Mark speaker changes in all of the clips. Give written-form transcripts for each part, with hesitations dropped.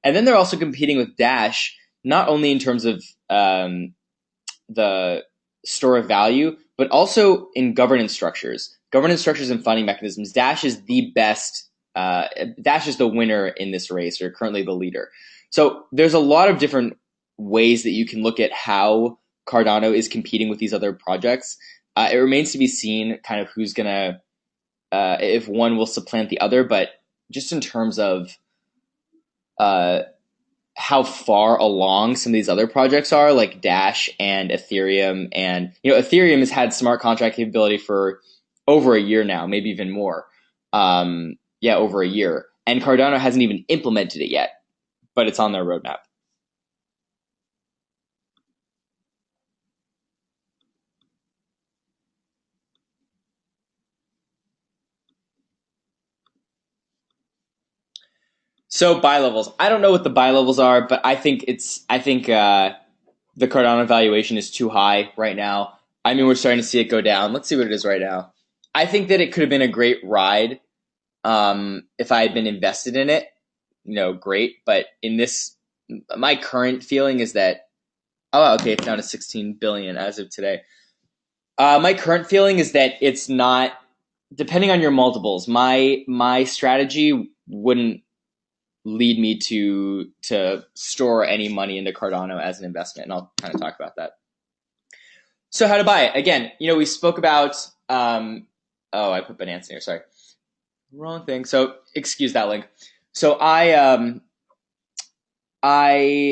Speaker 1: And then they're also competing with Dash, not only in terms of the store of value, but also in governance structures and funding mechanisms. Dash is the best. Dash is the winner in this race, or currently the leader. So there's a lot of different ways that you can look at how Cardano is competing with these other projects. It remains to be seen kind of who's gonna, if one will supplant the other, but just in terms of how far along some of these other projects are, like Dash and Ethereum. And Ethereum has had smart contract capability for over a year now, maybe even more. Over a year. And Cardano hasn't even implemented it yet, but it's on their roadmap. So buy levels. I don't know what the buy levels are, but I think the Cardano valuation is too high right now. I mean, we're starting to see it go down. Let's see what it is right now. I think that it could have been a great ride if I had been invested in it. Great. But in this, my current feeling is that, okay, it's down to 16 billion as of today. My current feeling is that it's not, depending on your multiples, my strategy wouldn't lead me to store any money into Cardano as an investment, and I'll kind of talk about that. So how to buy it. Again, we spoke about, I put Binance in here, sorry. Wrong thing. So excuse that link. So I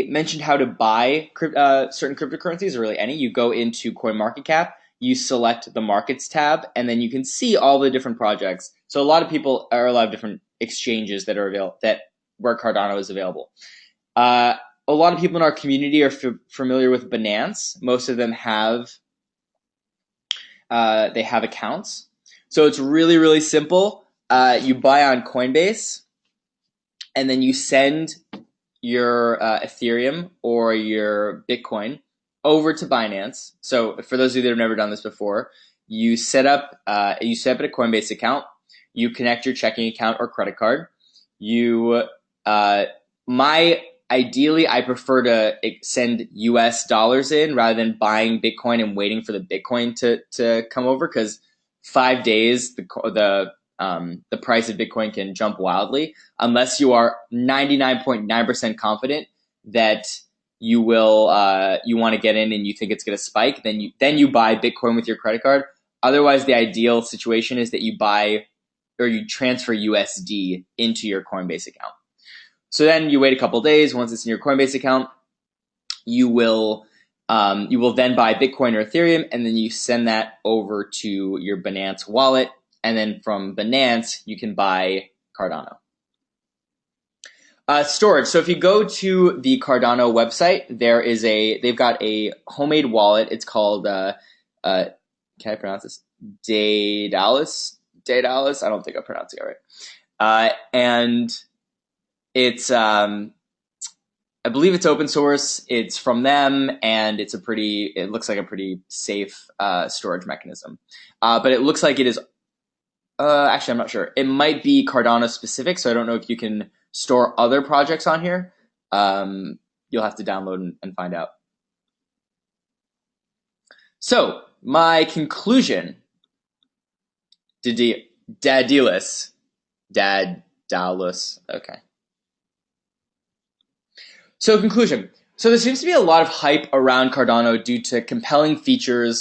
Speaker 1: mentioned how to buy certain cryptocurrencies, or really any. You go into CoinMarketCap, you select the markets tab, and then you can see all the different projects. So a lot of different exchanges that are available, where Cardano is available. A lot of people in our community are familiar with Binance. Most of them have accounts. So it's really, really simple. You buy on Coinbase, and then you send your Ethereum or your Bitcoin over to Binance. So for those of you that have never done this before, you set up a Coinbase account. You connect your checking account or credit card. Ideally, I prefer to send US dollars in rather than buying Bitcoin and waiting for the Bitcoin to come over, because 5 days the price of Bitcoin can jump wildly unless you are 99.9% confident that you want to get in and you think it's going to spike. Then you buy Bitcoin with your credit card. Otherwise, the ideal situation is that you buy or you transfer USD into your Coinbase account. So then you wait a couple days. Once it's in your Coinbase account, you will then buy Bitcoin or Ethereum, and then you send that over to your Binance wallet, and then from Binance you can buy Cardano. Storage. So if you go to the Cardano website, they've got a homemade wallet. It's called can I pronounce this? Daedalus. I don't think I'm pronouncing it right. And it's I believe it's open source. It's from them, and it looks like a pretty safe storage mechanism. But it looks like it is. Actually, I'm not sure. It might be Cardano specific, so I don't know if you can store other projects on here. You'll have to download and find out. So my conclusion. Daedalus. Okay. So conclusion. So there seems to be a lot of hype around Cardano due to compelling future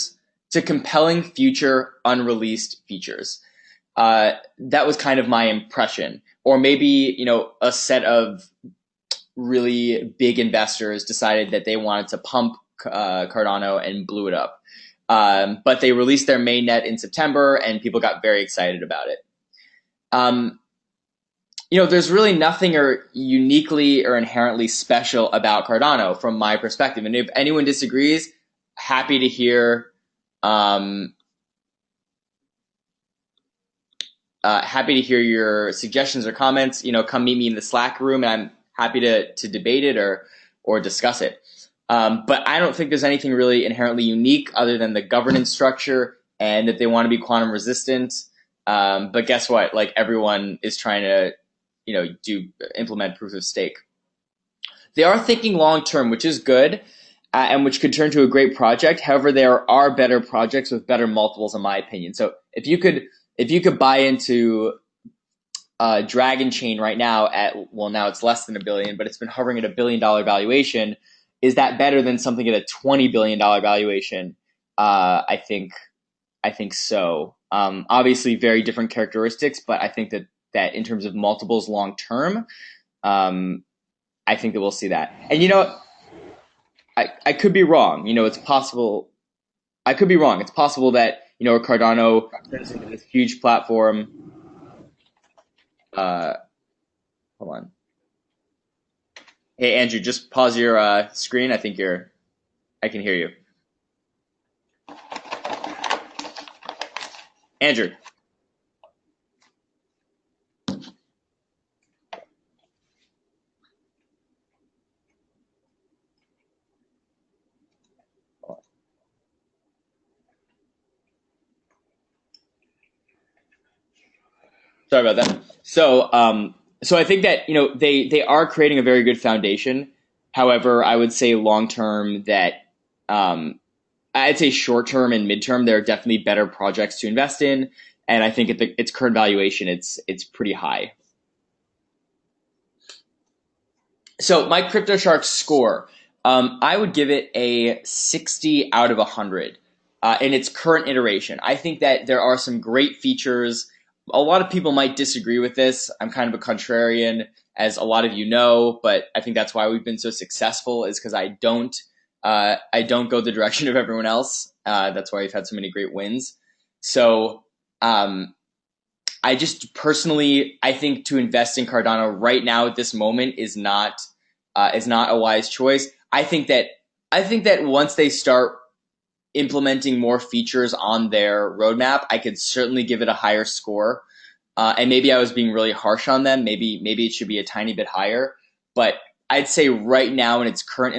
Speaker 1: unreleased features. That was kind of my impression. Or maybe, a set of really big investors decided that they wanted to pump Cardano and blew it up. But they released their mainnet in September, and people got very excited about it. There's really nothing uniquely or inherently special about Cardano from my perspective. And if anyone disagrees, happy to hear your suggestions or comments. Come meet me in the Slack room, and I'm happy to debate it or discuss it. But I don't think there's anything really inherently unique other than the governance structure and that they want to be quantum resistant. But guess what? Like, everyone is trying to, implement proof of stake. They are thinking long term, which is good, and which could turn to a great project. However, there are better projects with better multiples, in my opinion. So if you could buy into Dragon Chain right now at, well, now it's less than $1 billion, but it's been hovering at $1 billion valuation. Is that better than something at a $20 billion valuation? I think so. Obviously, very different characteristics, but I think that in terms of multiples long term, I think that we'll see that. And I could be wrong. It's possible. I could be wrong. It's possible that Cardano turns into this huge platform. Hold on. Hey Andrew, just pause your screen. I can hear you. Andrew. Sorry about that. So I think that they are creating a very good foundation. However, I would say long term that I'd say short term and midterm there are definitely better projects to invest in, and I think at its current valuation, it's pretty high. So my CryptoShark score, I would give it a 60 out of 100 in its current iteration. I think that there are some great features. A lot of people might disagree with this. I'm kind of a contrarian, as a lot of you know, but I think that's why we've been so successful, is because I don't go the direction of everyone else. That's why we've had so many great wins. So I just personally, I think to invest in Cardano right now at this moment is not a wise choice. I think that once they start implementing more features on their roadmap, I could certainly give it a higher score. And maybe I was being really harsh on them. Maybe it should be a tiny bit higher. But I'd say right now in its current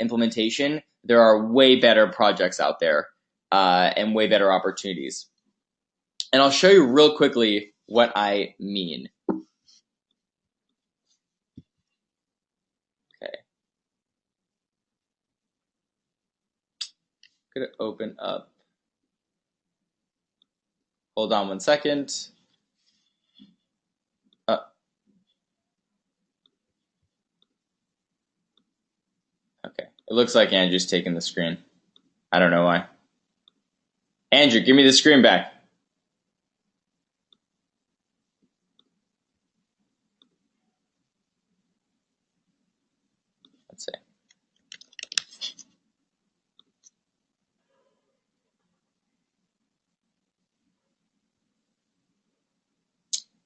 Speaker 1: implementation, there are way better projects out there and way better opportunities. And I'll show you real quickly what I mean. Okay. I'm going to open up. Hold on 1 second. Okay. It looks like Andrew's taking the screen. I don't know why. Andrew, give me the screen back. Let's see.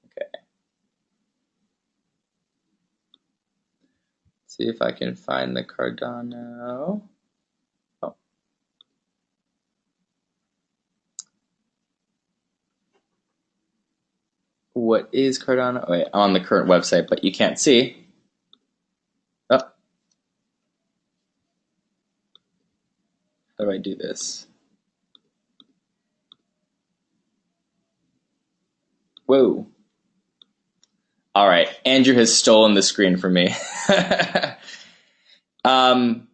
Speaker 1: Okay. See if I can find the Cardano. Oh. What is Cardano? Oh, wait, I'm on the current website, but you can't see. Oh. How do I do this? Whoa. All right, Andrew has stolen the screen from me. No,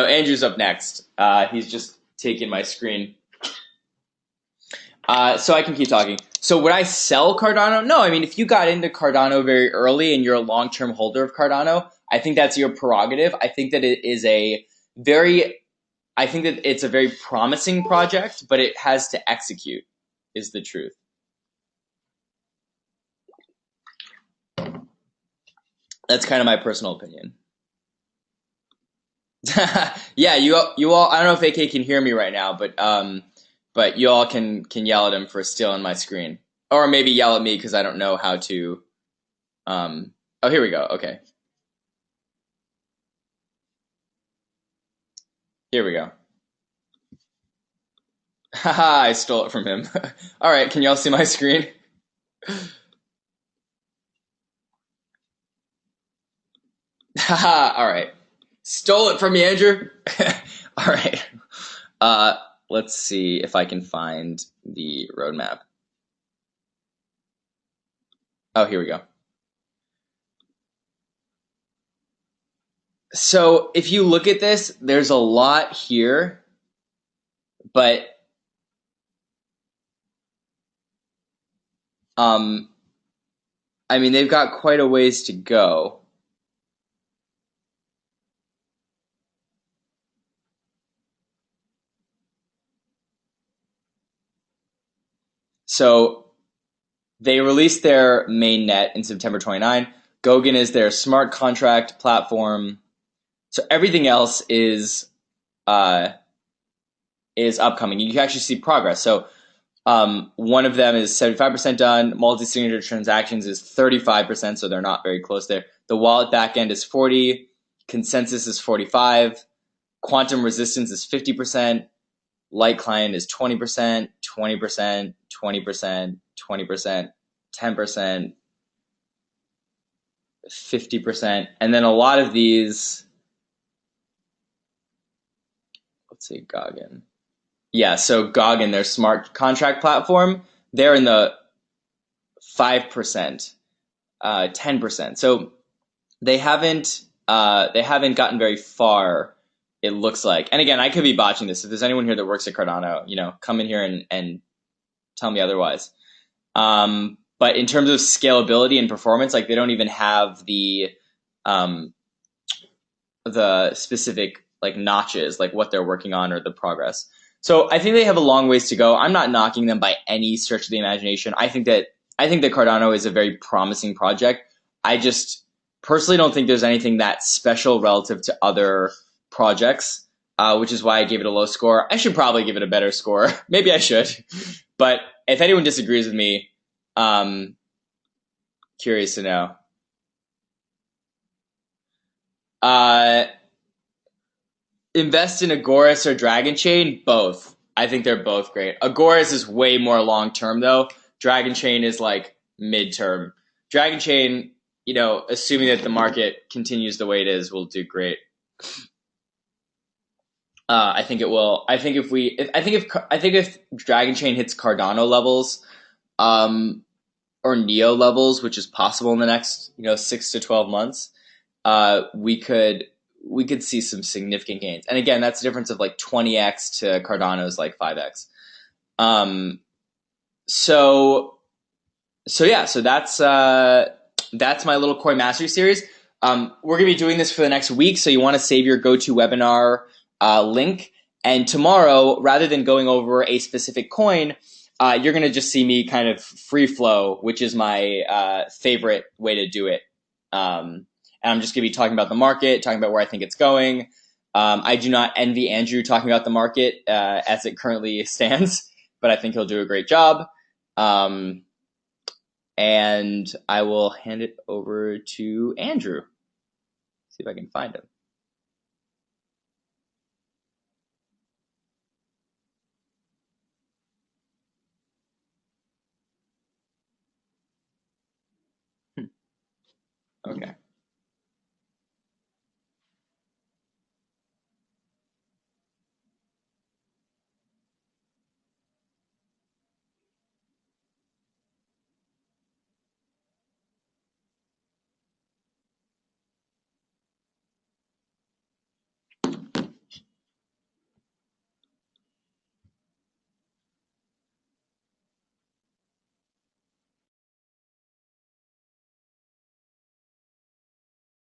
Speaker 1: Andrew's up next. He's just taking my screen. So I can keep talking. So would I sell Cardano? No, I mean, if you got into Cardano very early and you're a long-term holder of Cardano, I think that's your prerogative. I think that it's a very promising project, but it has to execute, is the truth. That's kind of my personal opinion. Yeah, you all. I don't know if AK can hear me right now, but you all can yell at him for stealing my screen, or maybe yell at me because I don't know how to. Oh, here we go. Okay, here we go. Haha, I stole it from him. All right, can y'all see my screen? Haha, all right. Stole it from you, Andrew. All right. Let's see if I can find the roadmap. Oh, here we go. So if you look at this, there's a lot here, but um, I mean, they've got quite a ways to go. So they released their mainnet in September 29. Goguen is their smart contract platform. So everything else uh, is upcoming. You can actually see progress. So one of them is 75% done. Multi-signature transactions is 35%, so they're not very close there. The wallet backend is 40. Consensus is 45. Quantum resistance is 50%. Light client is 20%, 20%, 20%, 20%, 10%, 50%. And then a lot of these, let's see, Goguen. Yeah, so Goguen, their smart contract platform, they're in the 5%, 10%. So they haven't gotten very far, it looks like. And again, I could be botching this. If there's anyone here that works at Cardano, come in here and tell me otherwise. But in terms of scalability and performance, like they don't even have the specific like notches, like what they're working on or the progress. So I think they have a long ways to go. I'm not knocking them by any stretch of the imagination. I think that Cardano is a very promising project. I just personally don't think there's anything that special relative to other projects, which is why I gave it a low score. I should probably give it a better score. Maybe I should. But if anyone disagrees with me, curious to know. Uh, invest in Agoras or Dragon Chain? Both. I think they're both great. Agoras is way more long term though. Dragon Chain is like midterm. Dragon Chain, assuming that the market continues the way it is, will do great. I think it will. I think if Dragon Chain hits Cardano levels, or Neo levels, which is possible in the next 6 to 12 months, we could see some significant gains. And again, that's a difference of like 20x to Cardano's like 5x. So yeah, so that's my little coin mastery series. We're gonna be doing this for the next week, so you want to save your GoToWebinar link. And tomorrow, rather than going over a specific coin, you're gonna just see me kind of free flow, which is my favorite way to do it. And I'm just going to be talking about the market, talking about where I think it's going. I do not envy Andrew talking about the market as it currently stands, but I think he'll do a great job. And I will hand it over to Andrew. See if I can find him. Okay.